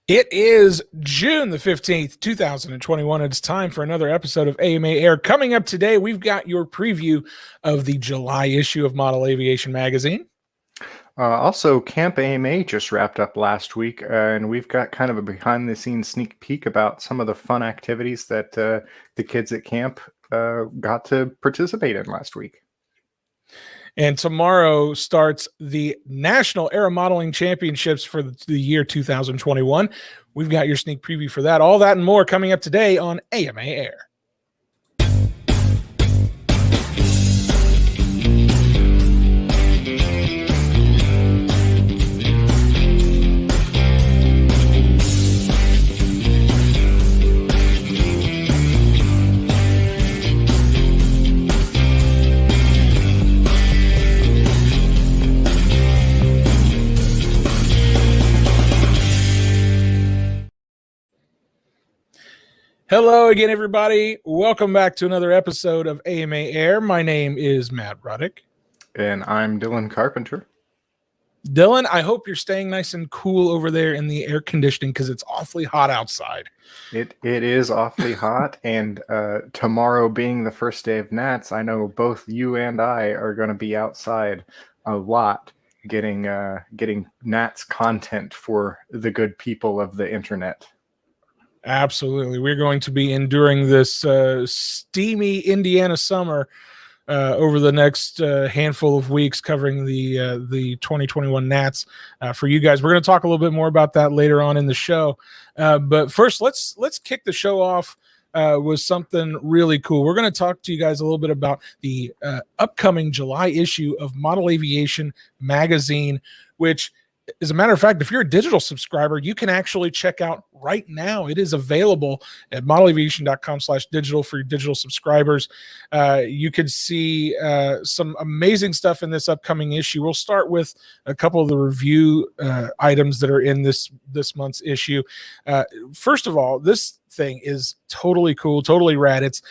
It is June the 15th, 2021. It's time for another episode of AMA Air. Coming up today, we've got your preview of the July issue of Model Aviation magazine. Also, Camp AMA just wrapped up last week, and we've got kind of a behind-the-scenes sneak peek about some of the fun activities that the kids at camp got to participate in last week. And tomorrow starts the National Aero Modeling Championships for the year 2021. We've got your sneak preview for that. All that and more coming up today on AMA Air. Hello again, everybody. Welcome back to another episode of AMA Air. My name is Matt Ruddick. And I'm Dillon Carpenter. Dillon, I hope you're staying nice and cool over there in the air conditioning because it's awfully hot outside. It is awfully hot, and tomorrow being the first day of Nats, I know both you and I are going to be outside a lot getting Nats content for the good people of the internet. Absolutely. We're going to be enduring this steamy Indiana summer over the next handful of weeks, covering the 2021 Nats for you guys. We're going to talk a little bit more about that later on in the show. But first, let's kick the show off with something really cool. We're going to talk to you guys a little bit about the upcoming July issue of Model Aviation magazine, which, as a matter of fact, if you're a digital subscriber, you can actually check out right now. It is available at modelaviation.com/digital for your digital subscribers. You can see some amazing stuff in this upcoming issue. We'll start with a couple of the review items that are in this month's issue. First of all, this thing is totally cool, totally rad. It's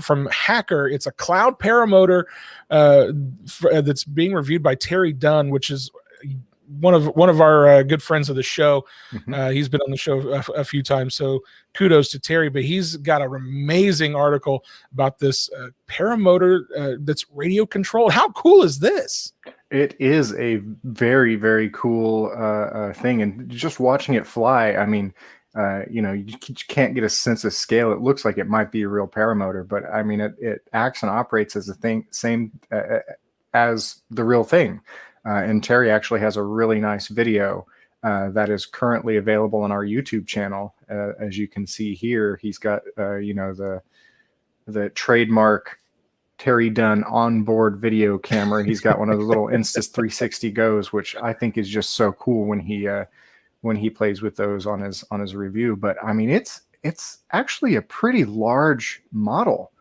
from Hacker. It's a cloud paramotor that's being reviewed by Terry Dunn, which is one of our good friends of the show. He's been on the show a few times, so kudos to Terry. But he's got an amazing article about this paramotor that's radio controlled. How cool is this? It is a very, very cool thing, and just watching it fly, I mean, you can't get a sense of scale. It looks like it might be a real paramotor, but I mean, it acts and operates as same as the real thing. And Terry actually has a really nice video that is currently available on our YouTube channel. As you can see here, he's got the trademark Terry Dunn onboard video camera. He's got one of the little Instas 360 Goes, which I think is just so cool when he plays with those on his review. But I mean, it's actually a pretty large model.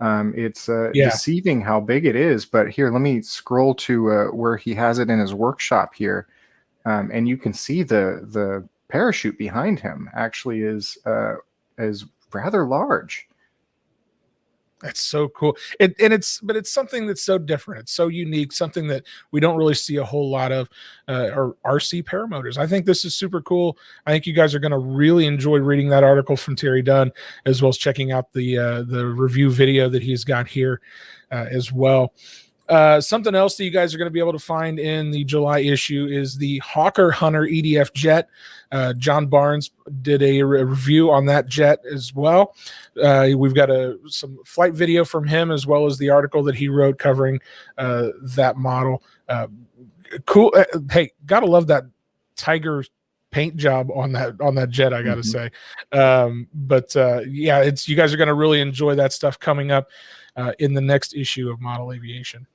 It's deceiving how big it is, but here, let me scroll to where he has it in his workshop here. And you can see the parachute behind him actually is rather large. That's so cool. It's something that's so different. It's so unique, something that we don't really see a whole lot of, or RC paramotors. I think this is super cool. I think you guys are going to really enjoy reading that article from Terry Dunn, as well as checking out the review video that he's got here as well. Something else that you guys are going to be able to find in the July issue is the Hawker Hunter EDF jet. John Barnes did a review on that jet as well. We've got some flight video from him, as well as the article that he wrote covering that model. Cool. Hey, gotta love that Tiger paint job on that jet, I gotta say. Yeah, you guys are going to really enjoy that stuff coming up in the next issue of Model Aviation.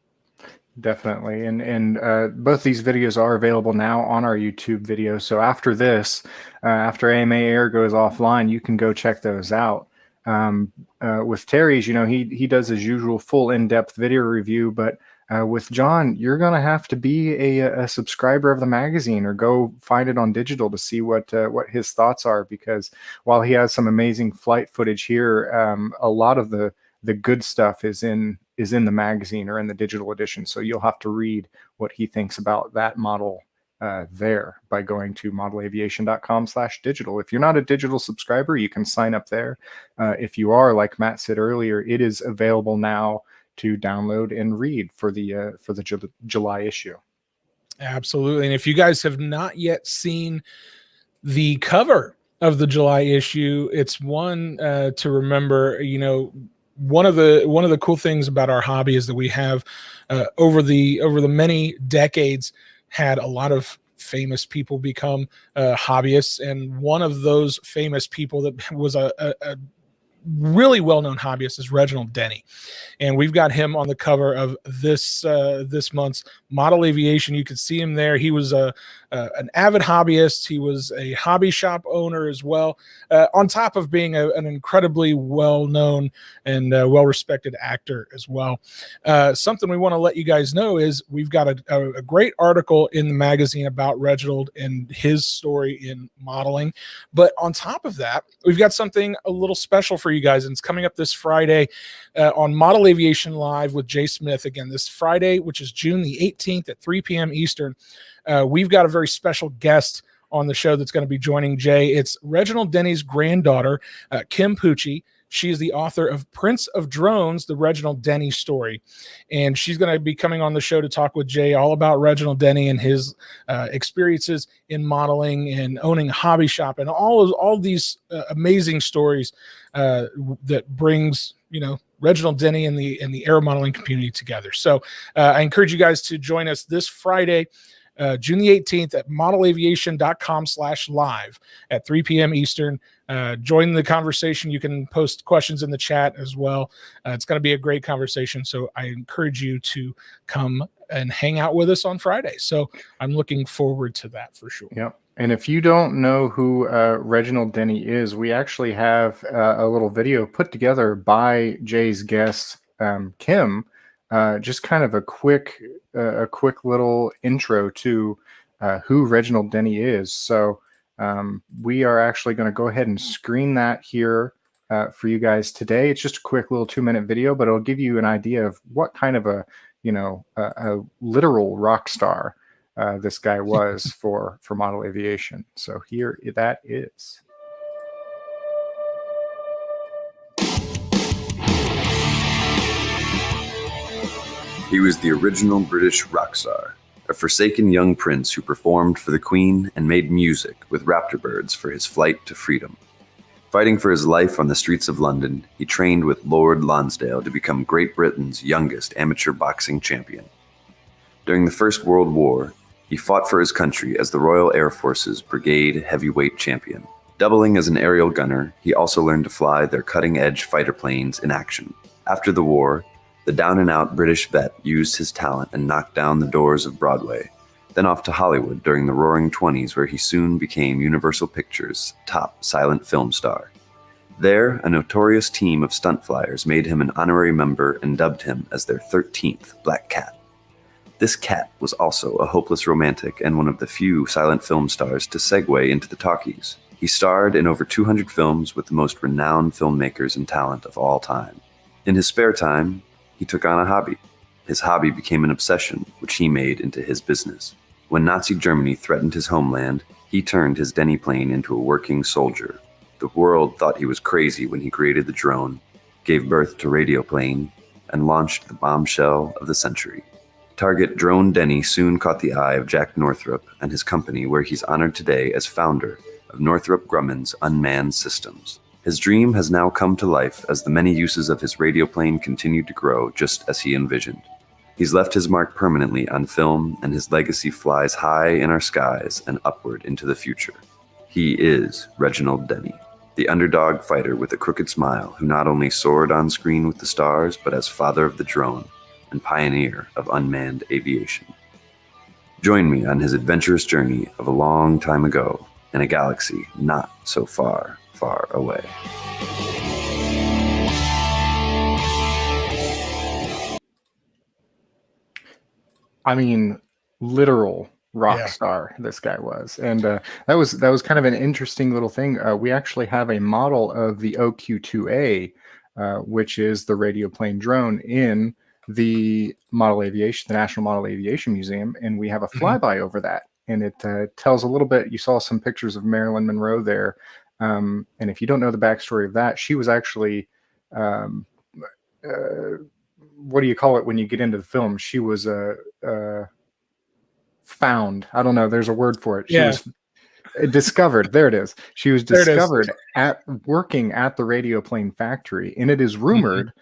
Definitely. And both these videos are available now on our YouTube video. So after this, after AMA Air goes offline, you can go check those out. With Terry's, he does his usual full in-depth video review, but with John, you're going to have to be a subscriber of the magazine or go find it on digital to see what his thoughts are, because while he has some amazing flight footage here, a lot of the good stuff is in the magazine or in the digital edition. So you'll have to read what he thinks about that model there by going to modelaviation.com/digital. If you're not a digital subscriber, you can sign up there. If you are, like Matt said earlier, it is available now to download and read for the July issue. Absolutely. And if you guys have not yet seen the cover of the July issue, it's one to remember. You know, one of the cool things about our hobby is that we have over the many decades had a lot of famous people become hobbyists, and one of those famous people that was a really well-known hobbyist is Reginald Denny, and we've got him on the cover of this month's Model Aviation. You can see him there. He was an avid hobbyist. He was a hobby shop owner as well, on top of being an incredibly well-known and well-respected actor as well. Something we want to let you guys know is we've got a great article in the magazine about Reginald and his story in modeling. But on top of that, we've got something a little special for you guys, and it's coming up this Friday on Model Aviation Live with Jay Smith. Again, this Friday, which is June the 18th at 3 p.m. Eastern. We've got a very special guest on the show that's going to be joining Jay. It's Reginald Denny's granddaughter, Kim Pucci. She is the author of Prince of Drones, the Reginald Denny story. And she's going to be coming on the show to talk with Jay all about Reginald Denny and his experiences in modeling and owning a hobby shop and all these amazing stories that brings, you know, Reginald Denny and the aero modeling community together. So I encourage you guys to join us this Friday, June the 18th at modelaviation.com/live at 3 p.m. Eastern. Join the conversation. You can post questions in the chat as well. It's going to be a great conversation. So I encourage you to come and hang out with us on Friday. So I'm looking forward to that for sure. Yep. And if you don't know who Reginald Denny is, we actually have a little video put together by Jay's guest, Kim, just kind of a quick little intro to who Reginald Denny is. So we are actually going to go ahead and screen that here for you guys today. It's just a quick little 2-minute video, but it'll give you an idea of what kind of a literal rock star this guy was for model aviation. So here that is. He was the original British rock star, a forsaken young prince who performed for the Queen and made music with raptor birds for his flight to freedom. Fighting for his life on the streets of London, he trained with Lord Lonsdale to become Great Britain's youngest amateur boxing champion. During the First World War, he fought for his country as the Royal Air Force's Brigade Heavyweight Champion. Doubling as an aerial gunner, he also learned to fly their cutting-edge fighter planes in action. After the war, the down-and-out British vet used his talent and knocked down the doors of Broadway, then off to Hollywood during the Roaring Twenties, where he soon became Universal Pictures' top silent film star. There, a notorious team of stunt flyers made him an honorary member and dubbed him as their 13th Black Cat. This cat was also a hopeless romantic and one of the few silent film stars to segue into the talkies. He starred in over 200 films with the most renowned filmmakers and talent of all time. In his spare time, he took on a hobby. His hobby became an obsession, which he made into his business. When Nazi Germany threatened his homeland, he turned his Denny plane into a working soldier. The world thought he was crazy when he created the drone, gave birth to Radioplane, and launched the bombshell of the century. Target Drone Denny soon caught the eye of Jack Northrop and his company, where he's honored today as founder of Northrop Grumman's Unmanned Systems. His dream has now come to life as the many uses of his radioplane continue to grow just as he envisioned. He's left his mark permanently on film, and his legacy flies high in our skies and upward into the future. He is Reginald Denny, the underdog fighter with a crooked smile who not only soared on screen with the stars, but as father of the drone and pioneer of unmanned aviation. Join me on his adventurous journey of a long time ago in a galaxy not so far, far away. I mean, literal rock star this guy was. And that was kind of an interesting little thing. We actually have a model of the OQ-2A, which is the radioplane drone, in the National Model Aviation Museum, and we have a flyby over that. and it tells a little bit. You saw some pictures of Marilyn Monroe there, and if you don't know the backstory of that, she was actually what do you call it when you get into the film? She was found. I don't know. There's a word for it. She was discovered. There it is. She was discovered at working at the radio plane factory, and it is rumored.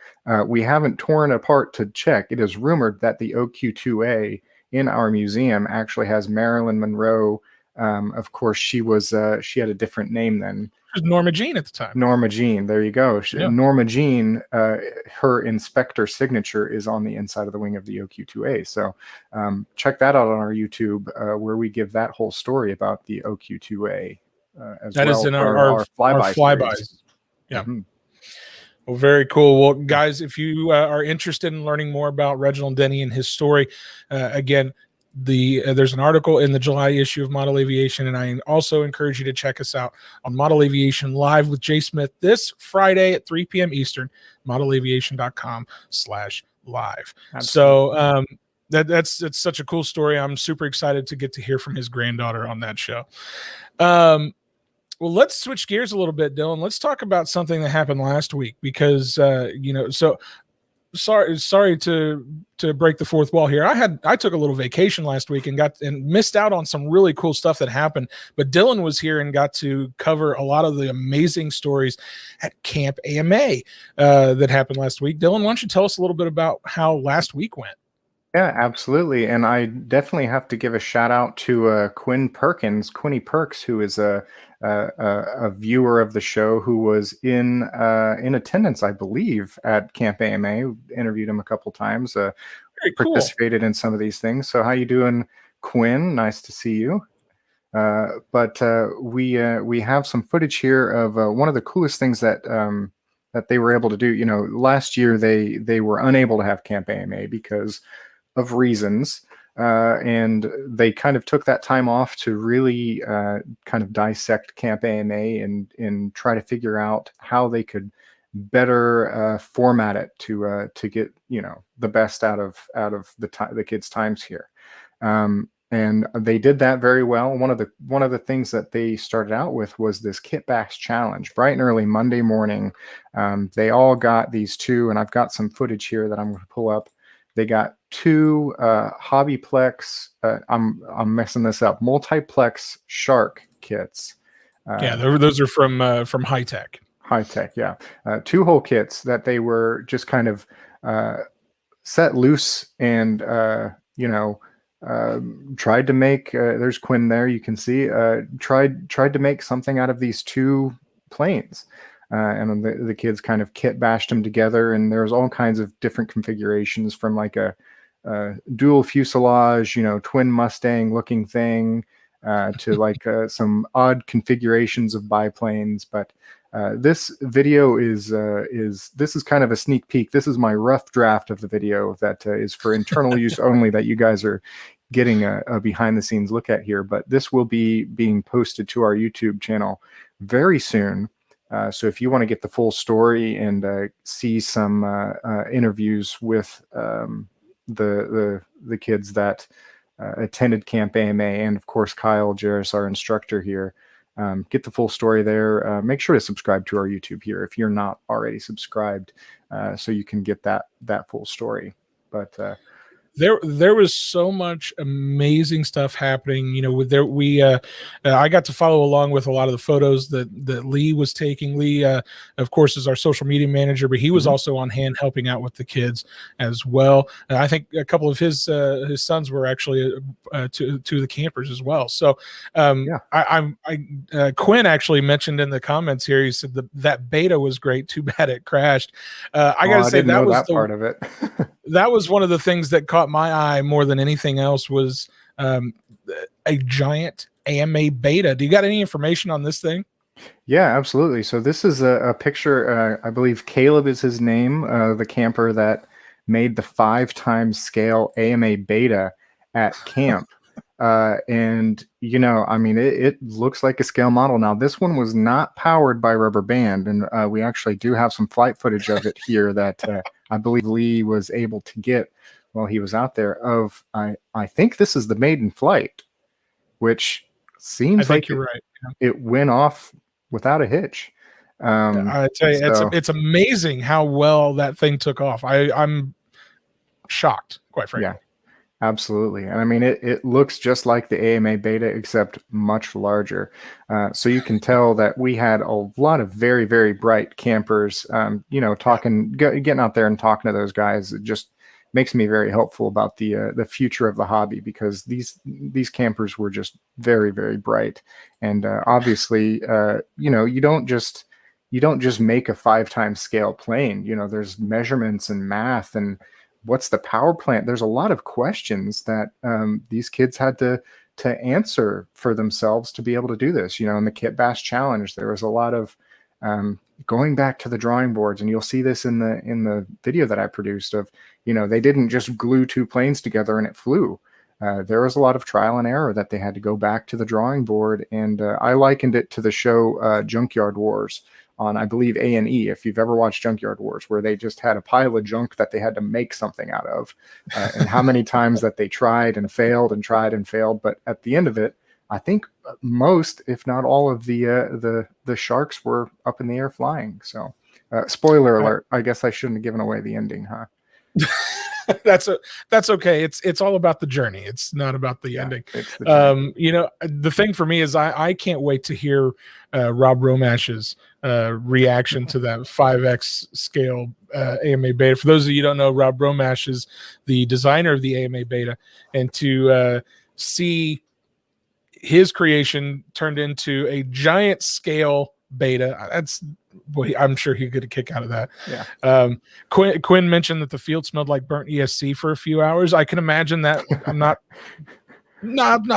We haven't torn apart to check. It is rumored that the OQ-2A in our museum actually has Marilyn Monroe. Of course, she had a different name then. It was Norma Jean at the time. Norma Jean. There you go. Norma Jean, her inspector signature is on the inside of the wing of the OQ-2A. So check that out on our YouTube, where we give that whole story about the OQ-2A. That is in our flybys. Yeah. Mm-hmm. Well, very cool. Well, guys, if you are interested in learning more about Reginald Denny and his story, again, there's an article in the July issue of Model Aviation, and I also encourage you to check us out on Model Aviation Live with Jay Smith this Friday at 3 p.m. Eastern, modelaviation.com/live. So that's such a cool story. I'm super excited to get to hear from his granddaughter on that show. Well, let's switch gears a little bit, Dillon. Let's talk about something that happened last week because sorry to break the fourth wall here. I took a little vacation last week and missed out on some really cool stuff that happened, but Dillon was here and got to cover a lot of the amazing stories at Camp AMA that happened last week. Dillon, why don't you tell us a little bit about how last week went? Yeah, absolutely. And I definitely have to give a shout out to Quinny Perks, who is a viewer of the show who was in attendance, I believe, at Camp AMA. Interviewed him a couple times. Participated in some of these things. So how you doing, Quinn? Nice to see you. But we have some footage here of one of the coolest things that they were able to do. You know, last year they were unable to have Camp AMA because of reasons, and they kind of took that time off to really kind of dissect Camp AMA and try to figure out how they could better format it to get the best out of the kids' times here. And they did that very well. One of the things that they started out with was this kit bash challenge. Bright and early Monday morning, they all got these two, and I've got some footage here that I'm going to pull up. They got two Hobbyplex. I'm messing this up. Multiplex shark kits. Those are from High Tech. High Tech, yeah. 2-hole kits that they were just kind of set loose and tried to make. There's Quinn there. You can see. Tried to make something out of these two planes. And the kids kind of kit bashed them together, and there's all kinds of different configurations from like a dual fuselage, twin Mustang looking thing, to like some odd configurations of biplanes. But this video is kind of a sneak peek. This is my rough draft of the video that is for internal use only, that you guys are getting a behind the scenes look at here. But this will be being posted to our YouTube channel very soon. So if you want to get the full story and see some interviews with the kids that attended Camp AMA, and of course Kyle Jarris, our instructor here, get the full story there. Make sure to subscribe to our YouTube here if you're not already subscribed, so you can get that full story. But there was so much amazing stuff happening. I got to follow along with a lot of the photos that Lee was taking. Lee, of course, is our social media manager, but he was also on hand helping out with the kids as well. I think a couple of his sons were actually to the campers as well. So Quinn actually mentioned in the comments here, he said that beta was great. Too bad it crashed. I got to say that was part of it. That was one of the things that caught my eye more than anything else was a giant AMA beta. Do you got any information on this thing? Yeah, absolutely. So this is a picture. I believe Caleb is his name, the camper that made the 5x scale AMA beta at camp. And it looks like a scale model. Now, this one was not powered by rubber band, and we actually do have some flight footage of it here that I believe Lee was able to get while he was out there. I think this is the maiden flight, which I seems think like you're right. it went off without a hitch. I tell you, it's amazing how well that thing took off. I'm shocked, quite frankly. Yeah, absolutely. And I mean, it looks just like the AMA beta, except much larger. So you can tell that we had a lot of very, very bright campers, getting out there and talking to those guys. It just makes me very hopeful about the future of the hobby, because these campers were just very, very bright. And obviously, you don't just make a 5 times scale plane. There's measurements and math and what's the power plant. There's a lot of questions that these kids had to answer for themselves to be able to do this. In the Kit Bass Challenge, there was a lot of going back to the drawing boards, and you'll see this in the video that I produced of, they didn't just glue 2 planes together and it flew. There was a lot of trial and error that they had to go back to the drawing board, and I likened it to the show Junkyard Wars on, I believe, A&E, if you've ever watched Junkyard Wars, where they just had a pile of junk that they had to make something out of, and how many times that they tried and failed and tried and failed. But at the end of it, I think most, if not all, of the sharks were up in the air flying. So, spoiler alert, I guess I shouldn't have given away the ending, huh? That's okay. It's all about the journey. It's not about the ending. It's the journey. The thing for me is I can't wait to hear Rob Romash's reaction to that 5x scale AMA beta. For those of you who don't know, Rob Romash is the designer of the AMA beta, and to see his creation turned into a giant scale beta, I'm sure he get a kick out of that. Yeah. Quinn mentioned that the field smelled like burnt ESC for a few hours. I can imagine that. I'm not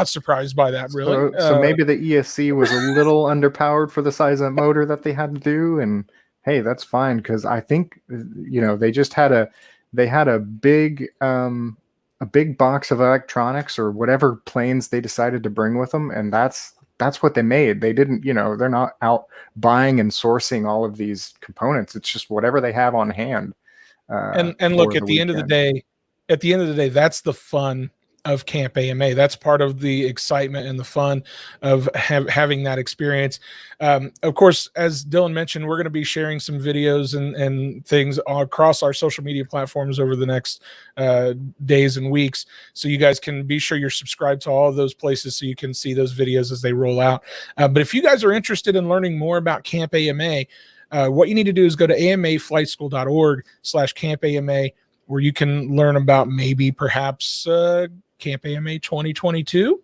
surprised by that, really. So maybe the ESC was a little underpowered for the size of the motor that they had to do, and hey, that's fine, because I think they just had a big box of electronics or whatever planes they decided to bring with them, and that's what they made. They didn't, they're not out buying and sourcing all of these components. It's just whatever they have on hand. And look, at the end of the day, that's the fun of Camp AMA. That's part of the excitement and the fun of having that experience. Of course, as Dillon mentioned, we're going to be sharing some videos and things across our social media platforms over the next days and weeks. So you guys can be sure you're subscribed to all of those places so you can see those videos as they roll out. But if you guys are interested in learning more about Camp AMA, what you need to do is go to amaflightschool.org/Camp AMA, where you can learn about perhaps Camp AMA 2022.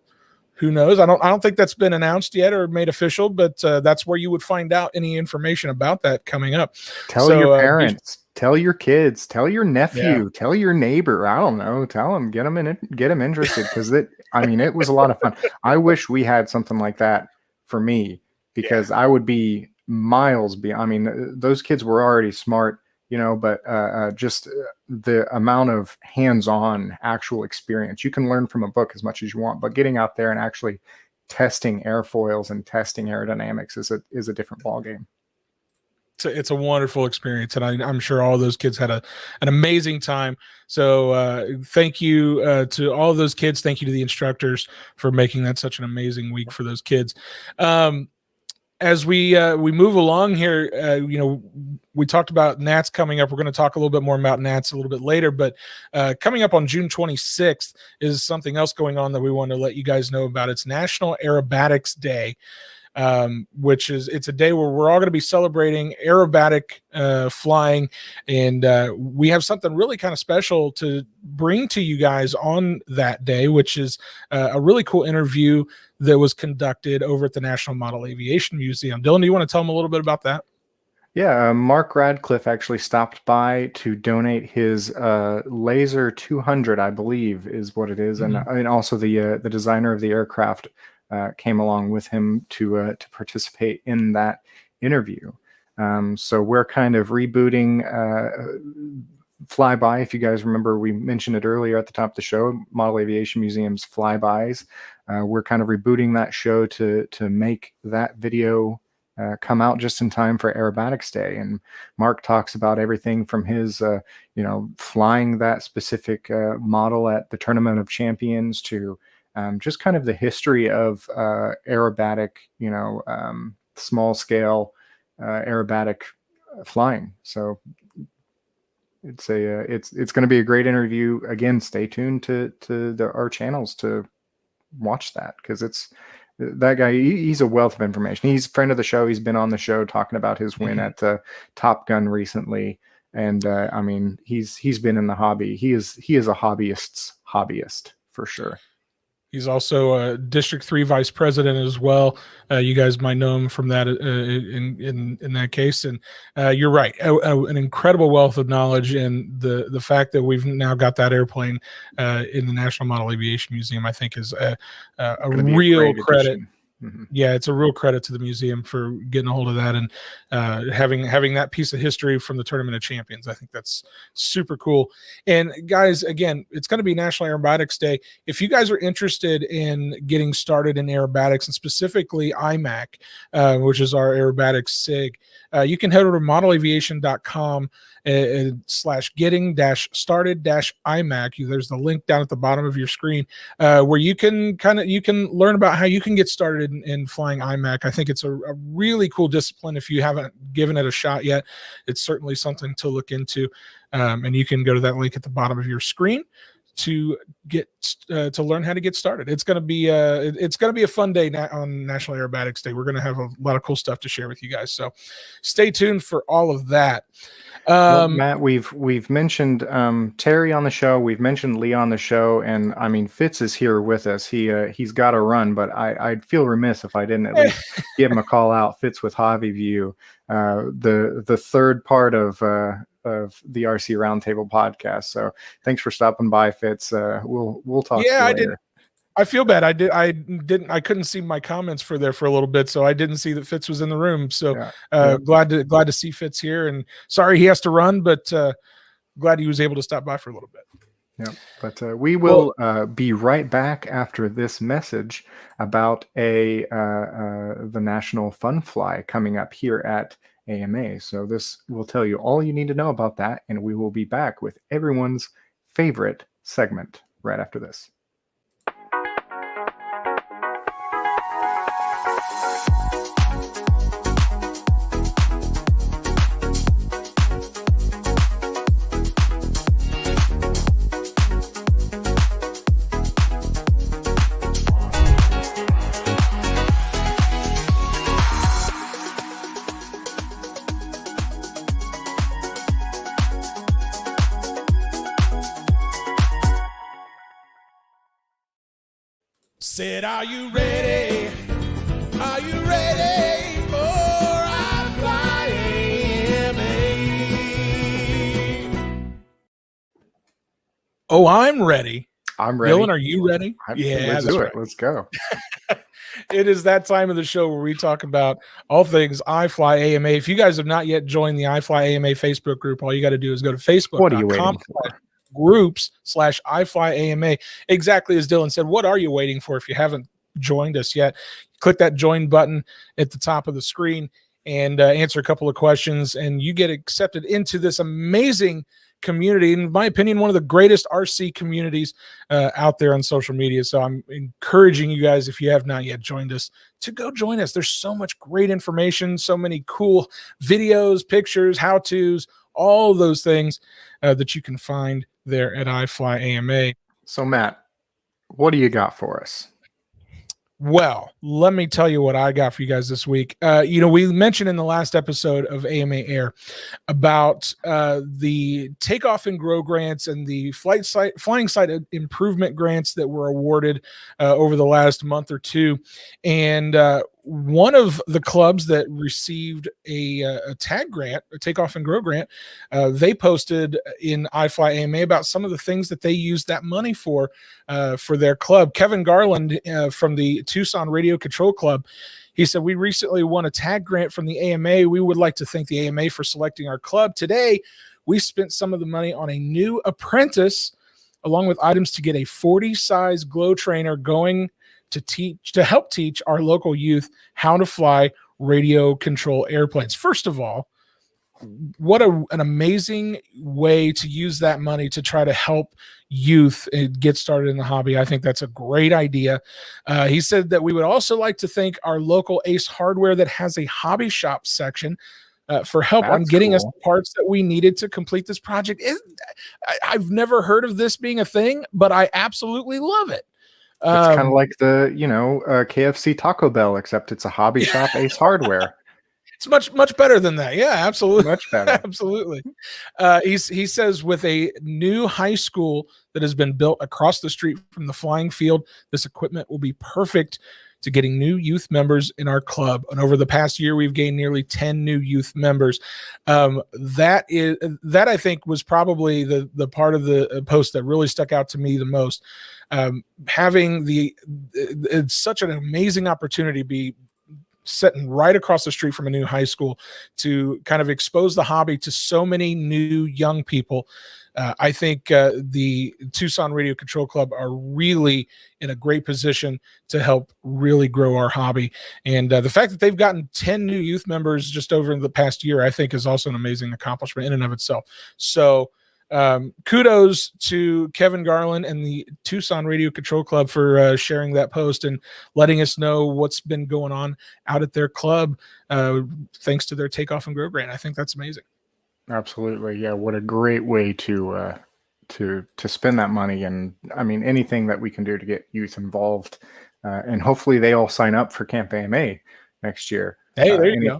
Who knows? I don't think that's been announced yet or made official, but that's where you would find out any information about that coming up. Tell your parents, tell your kids, tell your nephew, tell your neighbor. I don't know. Tell them, get them interested, because it was a lot of fun. I wish we had something like that for me, because I would be miles beyond. Those kids were already smart, but just the amount of hands-on actual experience. You can learn from a book as much as you want, but getting out there and actually testing airfoils and testing aerodynamics is a different ballgame. It's a wonderful experience, and I'm sure all those kids had an amazing time. So thank you to all of those kids. Thank you to the instructors for making that such an amazing week for those kids. As we move along here, we talked about NATS coming up. We're going to talk a little bit more about NATS a little bit later, but coming up on June 26th is something else going on that we want to let you guys know about. It's National Aerobatics Day, which it's a day where we're all going to be celebrating aerobatic flying, and we have something really kind of special to bring to you guys on that day, which is a really cool interview that was conducted over at the National Model Aviation Museum. Dillon, do you want to tell them a little bit about that? Yeah, Mark Radcliffe actually stopped by to donate his Laser 200, I believe is what it is, and also the designer of the aircraft came along with him to participate in that interview. So we're kind of rebooting Flyby. If you guys remember, we mentioned it earlier at the top of the show, Model Aviation Museum's Flybys. We're kind of rebooting that show to make that video come out just in time for Aerobatics Day. And Mark talks about everything from his, flying that specific model at the Tournament of Champions to just kind of the history of aerobatic, small scale aerobatic flying. So it's going to be a great interview. Again, stay tuned to our channels to watch that, because that guy, he's a wealth of information. He's a friend of the show. He's been on the show talking about his win at Top Gun recently. And I mean, he's been in the hobby. He is a hobbyist's hobbyist for sure. He's also a District 3 vice president as well. You guys might know him from that in that case. And you're right, an incredible wealth of knowledge. And the fact that we've now got that airplane in the National Model Aviation Museum, I think, is a real credit. Mm-hmm. Yeah, it's a real credit to the museum for getting a hold of that and having that piece of history from the Tournament of Champions. I think that's super cool. And guys, again, it's going to be National Aerobatics Day. If you guys are interested in getting started in aerobatics, and specifically IMAC, which is our aerobatics SIG, you can head over to modelaviation.com /getting-started-IMAC. There's the link down at the bottom of your screen where you can learn about how you can get started in flying IMAC. I think it's a really cool discipline. If you haven't given it a shot yet, it's certainly something to look into. And you can go to that link at the bottom of your screen to get to learn how to get started. It's going to be a fun day on National Aerobatics Day. We're going to have a lot of cool stuff to share with you guys. So stay tuned for all of that. Well, Matt, we've mentioned Terry on the show. We've mentioned Lee on the show, and I mean, Fitz is here with us. He's got to run, but I'd feel remiss if I didn't at least give him a call out. Fitz with Hobby View, the third part of the RC Roundtable podcast. So thanks for stopping by, Fitz. We'll talk. Yeah, to you I later. did. I feel bad. I couldn't see my comments for a little bit, so I didn't see that Fitz was in the room. So glad to see Fitz here, and sorry he has to run, but glad he was able to stop by for a little bit. Yeah, but we will be right back after this message about the National Fun Fly coming up here at AMA. So this will tell you all you need to know about that, and we will be back with everyone's favorite segment right after this. Said, are you ready? Are you ready for iflyama? Oh, I'm ready. I'm ready. Dillon, are you ready? Let's do it. Let's go. It is that time of the show where we talk about all things iflyama. If you guys have not yet joined the iflyama Facebook group, all you got to do is go to Facebook. What are you waiting for? Groups/iflyama. Exactly as Dillon said. What are you waiting for? If you haven't joined us yet, click that join button at the top of the screen and answer a couple of questions, and you get accepted into this amazing community. In my opinion, one of the greatest RC communities out there on social media. So I'm encouraging you guys, if you have not yet joined us, to go join us. There's so much great information, so many cool videos, pictures, how-tos, all those things that you can find there at iflyama. So Matt, what do you got for us? Well, let me tell you what I got for you guys this week. We mentioned in the last episode of AMA Air about the takeoff and grow grants and the flying site improvement grants that were awarded over the last month or two. And one of the clubs that received a tag grant, a takeoff and grow grant, they posted in iflyama about some of the things that they used that money for their club. Kevin Garland from the Tucson Radio Control Club, he said, "We recently won a tag grant from the AMA. We would like to thank the AMA for selecting our club. Today, we spent some of the money on a new apprentice, along with items to get a 40-size glow trainer going to help teach our local youth how to fly radio control airplanes." First of all, what an amazing way to use that money to try to help youth get started in the hobby. I think that's a great idea. He said that we would also like to thank our local Ace Hardware that has a hobby shop section for help on That's getting us cool. the parts that we needed to complete this project. I've never heard of this being a thing, but I absolutely love it. It's kind of like the, KFC Taco Bell, except it's a hobby shop, Ace Hardware. It's much better than that. Yeah, absolutely. Much better. Absolutely. He says with a new high school that has been built across the street from the flying field, this equipment will be perfect to getting new youth members in our club. And over the past year, we've gained nearly 10 new youth members. That I think was probably the part of the post that really stuck out to me the most. Having it's such an amazing opportunity to be sitting right across the street from a new high school to kind of expose the hobby to so many new young people. I think the Tucson Radio Control Club are really in a great position to help really grow our hobby. And the fact that they've gotten 10 new youth members just over the past year, I think is also an amazing accomplishment in and of itself. So kudos to Kevin Garland and the Tucson Radio Control Club for sharing that post and letting us know what's been going on out at their club, thanks to their Takeoff and Grow grant. I think that's amazing. Absolutely. Yeah. What a great way to spend that money. And I mean, anything that we can do to get youth involved, and hopefully they all sign up for Camp AMA next year. Hey, there you go.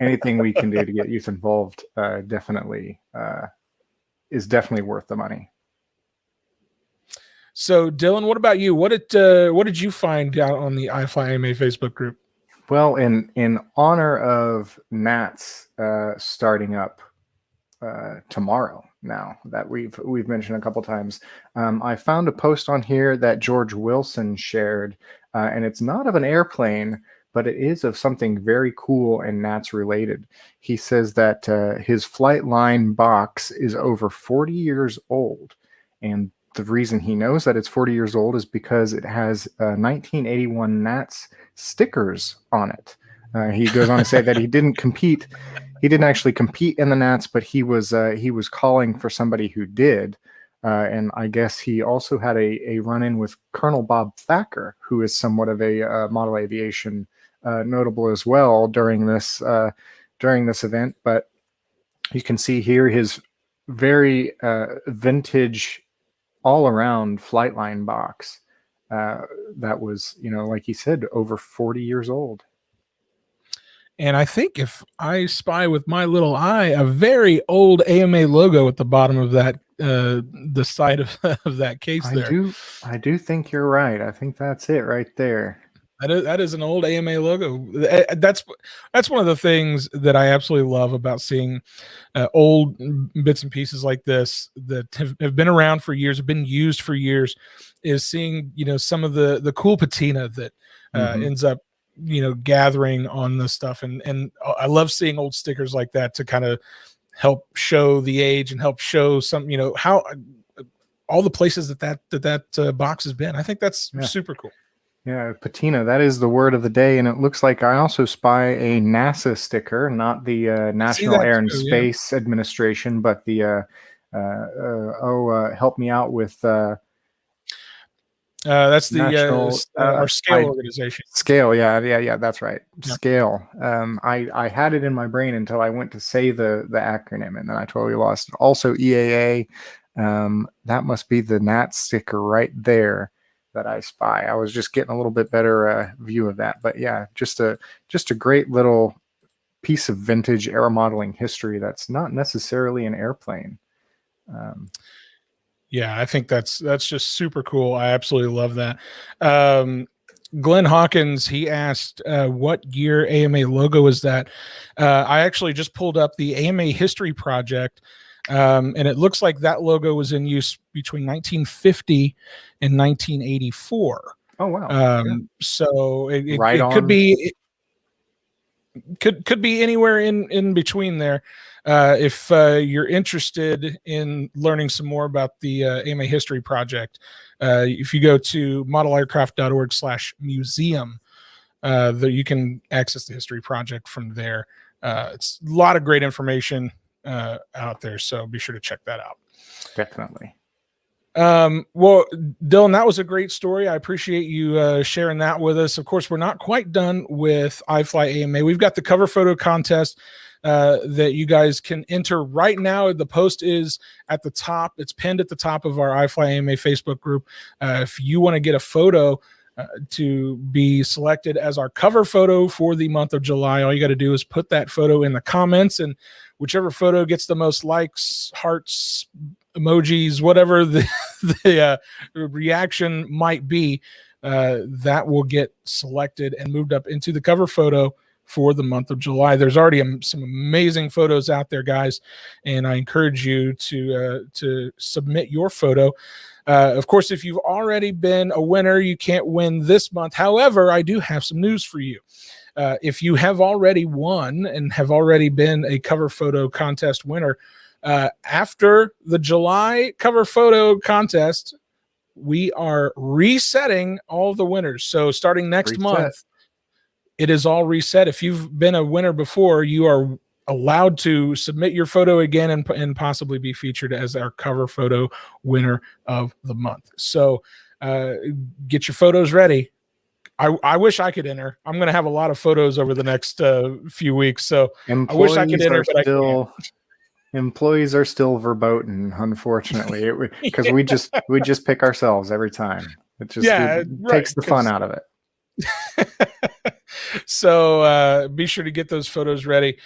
Anything we can do to get youth involved, is definitely worth the money. So Dillon, what about you? What did you find out on the iflyama Facebook group? Well, in honor of Nats starting up tomorrow, now that we've mentioned a couple times, I found a post on here that George Wilson shared, and it's not of an airplane, but it is of something very cool and Nats related. He says that his flight line box is over 40 years old. And the reason he knows that it's 40 years old is because it has 1981 Nats stickers on it. He goes on to say that he didn't actually compete in the Nats, but he was calling for somebody who did. And I guess he also had a run-in with Colonel Bob Thacker, who is somewhat of a model aviation notable as well during this event. But you can see here his very vintage all-around flight line box that was, like he said, over 40 years old. And I think if I spy with my little eye, a very old AMA logo at the bottom of that, the side of that case there. I do think you're right. I think that's it right there. That is an old AMA logo. That's one of the things that I absolutely love about seeing old bits and pieces like this that have been around for years, have been used for years, is seeing some of the cool patina that ends up gathering on this stuff, and I love seeing old stickers like that to kind of help show the age and help show some how all the places that box has been. I think that's super cool. Yeah, patina, that is the word of the day. And it looks like I also spy a NASA sticker, not the National Air and Space Administration, but the help me out with that's the our Scale organization. Scale, yeah, that's right. Yep. Scale. I had it in my brain until I went to say the acronym, and then I totally lost it. Also EAA, that must be the NAT sticker right there that I spy. I was just getting a little bit better view of that, but yeah, just a great little piece of vintage aero modeling history that's not necessarily an airplane. Yeah, I think that's just super cool. I absolutely love that. Glenn Hawkins, he asked what year AMA logo is that? I actually just pulled up the AMA History Project, and it looks like that logo was in use between 1950 and 1984. Oh wow! So it could be could be anywhere in between there. If you're interested in learning some more about the AMA History Project, if you go to modelaircraft.org/museum, you can access the History Project from there. It's a lot of great information out there. So be sure to check that out. Definitely. Well, Dillon, that was a great story. I appreciate you sharing that with us. Of course, we're not quite done with iFly AMA. We've got the cover photo contest that you guys can enter right now. The post is at the top. It's pinned at the top of our iFly AMA Facebook group. If you want to get a photo to be selected as our cover photo for the month of July, all you got to do is put that photo in the comments, and whichever photo gets the most likes, hearts, emojis, whatever the reaction might be, that will get selected and moved up into the cover photo for the month of July. There's already some amazing photos out there, guys, and I encourage you to submit your photo. Of course, if you've already been a winner, you can't win this month. However, I do have some news for you. If you have already won and have already been a cover photo contest winner, after the July cover photo contest, we are resetting all the winners. So starting next month, it is all reset. If you've been a winner before, you are allowed to submit your photo again and possibly be featured as our cover photo winner of the month. So get your photos ready. I wish I could enter. I'm going to have a lot of photos over the next few weeks. So I wish I could enter, but I can't. Employees are still verboten, unfortunately, because we just pick ourselves every time. It just takes the fun out of it. So be sure to get those photos ready.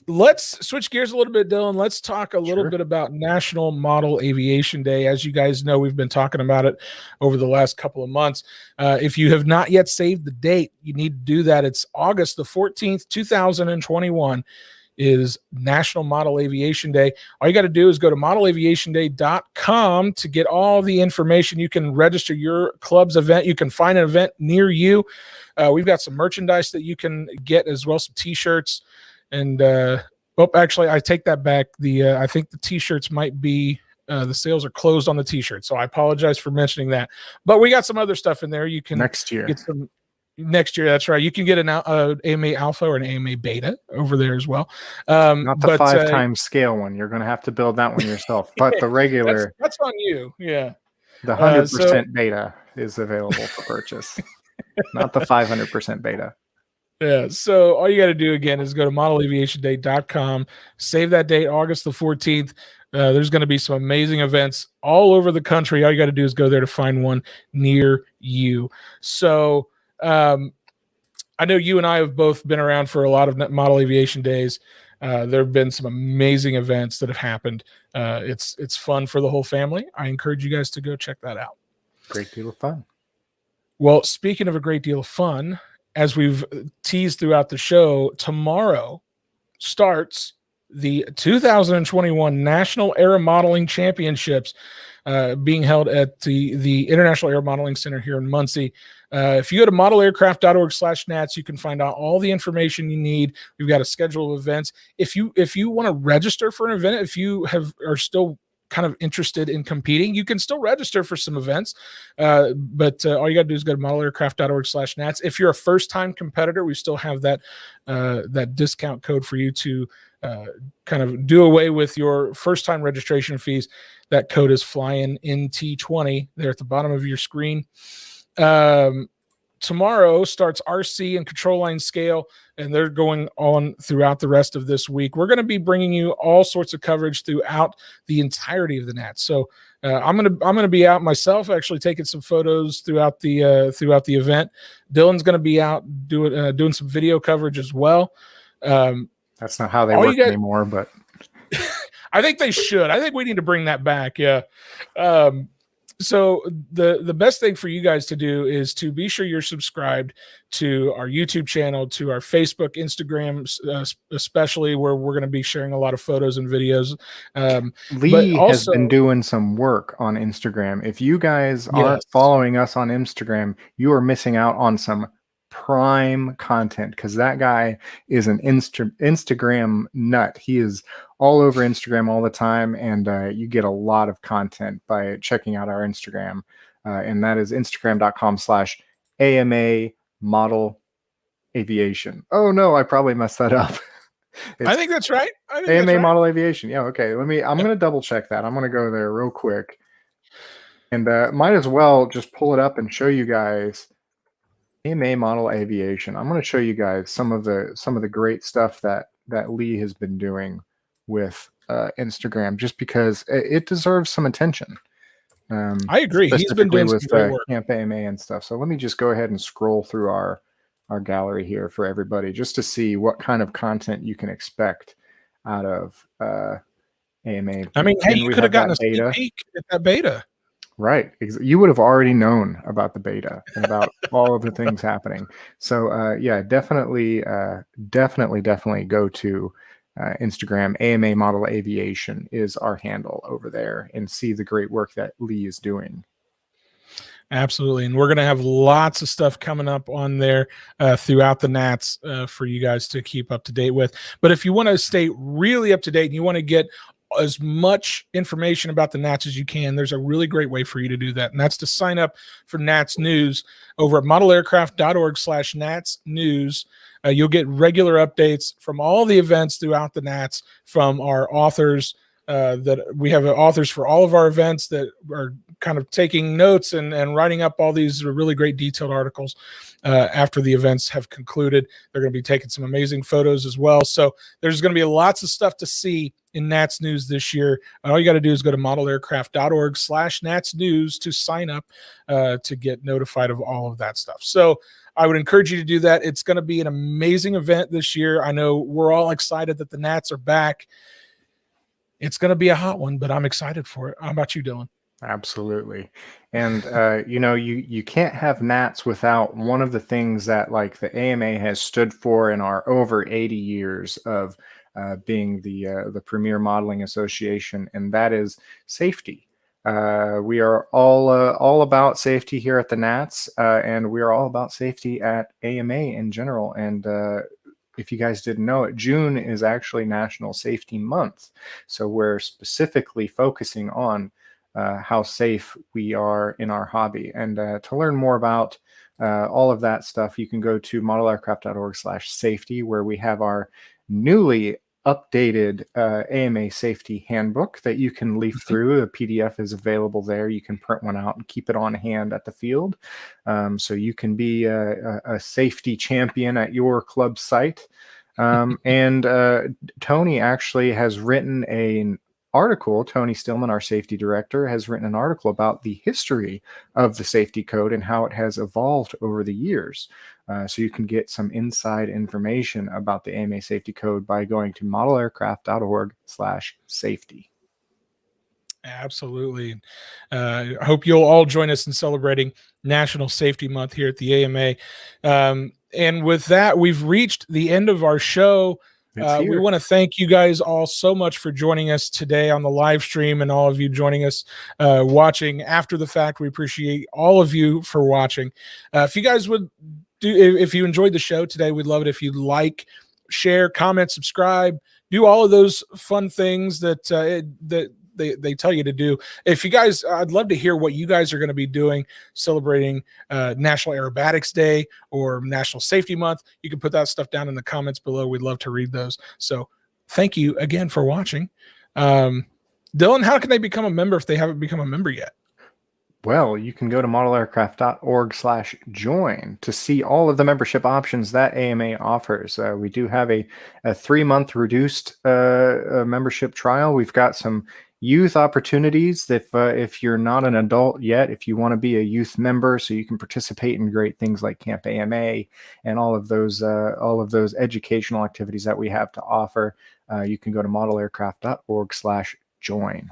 Let's switch gears a little bit, Dillon. Let's talk a little bit about National Model Aviation Day. As you guys know, we've been talking about it over the last couple of months. If you have not yet saved the date, you need to do that. It's August the 14th, 2021. Is National Model Aviation Day. All you got to do is go to modelaviationday.com to get all the information. You can register your club's event. You can find an event near you. We've got some merchandise that you can get as well, some t-shirts. And actually, I take that back. I think the t-shirts might be the sales are closed on the t-shirts, so I apologize for mentioning that. But we got some other stuff in there. You can next year get some. Next year, that's right. You can get an AMA Alpha or an AMA Beta over there as well. Not the 5 times scale one. You're going to have to build that one yourself. But the regular, that's on you. Yeah, the 100% Beta is available for purchase. Not the 500% Beta. Yeah. So all you got to do again is go to modelaviationday.com. Save that date, August the 14th. There's going to be some amazing events all over the country. All you got to do is go there to find one near you. So. I know you and I have both been around for a lot of model aviation days. There have been some amazing events that have happened. It's fun for the whole family. I encourage you guys to go check that out. Great deal of fun. Well, speaking of a great deal of fun, as we've teased throughout the show, tomorrow starts the 2021 National Aeromodeling Championships being held at the International Aeromodeling Center here in Muncie. If you go to modelaircraft.org/nats, you can find out all the information you need. We've got a schedule of events. If you want to register for an event, if you are still kind of interested in competing, you can still register for some events. But all you got to do is go to modelaircraft.org/nats. If you're a first-time competitor, we still have that discount code for you to kind of do away with your first-time registration fees. That code is FlyInNT20 there at the bottom of your screen. Tomorrow starts RC and control line scale, and they're going on throughout the rest of this week. We're going to be bringing you all sorts of coverage throughout the entirety of the Nats. So I'm gonna be out myself, actually taking some photos throughout the event. Dillon's going to be out doing some video coverage as well. That's not how they work anymore, but I think they should. I think we need to bring that back. Yeah. So the best thing for you guys to do is to be sure you're subscribed to our YouTube channel, to our Facebook, Instagram, especially, where we're going to be sharing a lot of photos and videos. Lee has been doing some work on Instagram. If you guys aren't following us on Instagram, you are missing out on some prime content, because that guy is an Instagram nut. He is all over Instagram all the time, and you get a lot of content by checking out our Instagram, and that is instagram.com/AMA Model Aviation. Oh no, I probably messed that up. I think that's right. I think AMA that's right. Model Aviation. Yeah, okay. I'm gonna double check that. I'm gonna go there real quick, and might as well just pull it up and show you guys AMA Model Aviation. I'm gonna show you guys some of the great stuff that Lee has been doing with Instagram, just because it deserves some attention. I agree. He's been Specifically doing some with great work. Camp AMA and stuff. So let me just go ahead and scroll through our gallery here for everybody, just to see what kind of content you can expect out of AMA. I mean, hey, And you we could have have gotten a that sneak peek at that beta. Right. You would have already known about the beta and about all of the things happening. So yeah, definitely go to Instagram. AMA Model Aviation is our handle over there, and see the great work that Lee is doing. Absolutely. And we're going to have lots of stuff coming up on there throughout the Nats for you guys to keep up to date with. But if you want to stay really up to date and you want to get as much information about the Nats as you can, there's a really great way for you to do that. And that's to sign up for Nats News over at modelaircraft.org/Nats News. You'll get regular updates from all the events throughout the Nats from our authors. That we have authors for all of our events that are kind of taking notes and writing up all these really great detailed articles after the events have concluded. They're going to be taking some amazing photos as well. So there's going to be lots of stuff to see in Nats News this year. All you got to do is go to modelaircraft.org/Nats News to sign up to get notified of all of that stuff. So I would encourage you to do that. It's going to be an amazing event this year. I know we're all excited that the Nats are back. It's going to be a hot one, but I'm excited for it. How about you, Dillon? Absolutely. And you can't have Nats without one of the things that, like, the AMA has stood for in our over 80 years of being the premier modeling association, and that is safety. We are all about safety here at the Nats, and we are all about safety at AMA in general. And if you guys didn't know it, June is actually National Safety Month. So we're specifically focusing on how safe we are in our hobby. And to learn more about all of that stuff, you can go to modelaircraft.org/safety, where we have our newly updated AMA safety handbook that you can leaf through. The PDF is available there. You can print one out and keep it on hand at the field. So you can be a safety champion at your club site. And Tony actually has written an article. Tony Stillman, our safety director, has written an article about the history of the safety code and how it has evolved over the years. So you can get some inside information about the AMA safety code by going to modelaircraft.org/safety. Absolutely. I hope you'll all join us in celebrating National Safety Month here at the AMA. And with that, we've reached the end of our show. We want to thank you guys all so much for joining us today on the live stream, and all of you joining us watching after the fact. We appreciate all of you for watching. If you guys would if you enjoyed the show today, we'd love it if you'd like, share, comment, subscribe, do all of those fun things that they tell you to do. If you guys, I'd love to hear what you guys are going to be doing celebrating National Aerobatics Day or National Safety Month. You can put that stuff down in the comments below. We'd love to read those. So thank you again for watching. Dillon, how can they become a member if they haven't become a member yet? Well, you can go to modelaircraft.org/join to see all of the membership options that AMA offers. We do have a 3-month reduced membership trial. We've got some youth opportunities if you're not an adult yet, if you want to be a youth member, so you can participate in great things like Camp AMA and all of those educational activities that we have to offer. You can go to modelaircraft.org/join.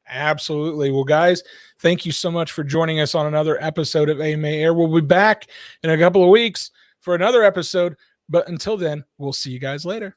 Absolutely. Well, guys, thank you so much for joining us on another episode of AMA Air. We'll be back in a couple of weeks for another episode, but until then, we'll see you guys later.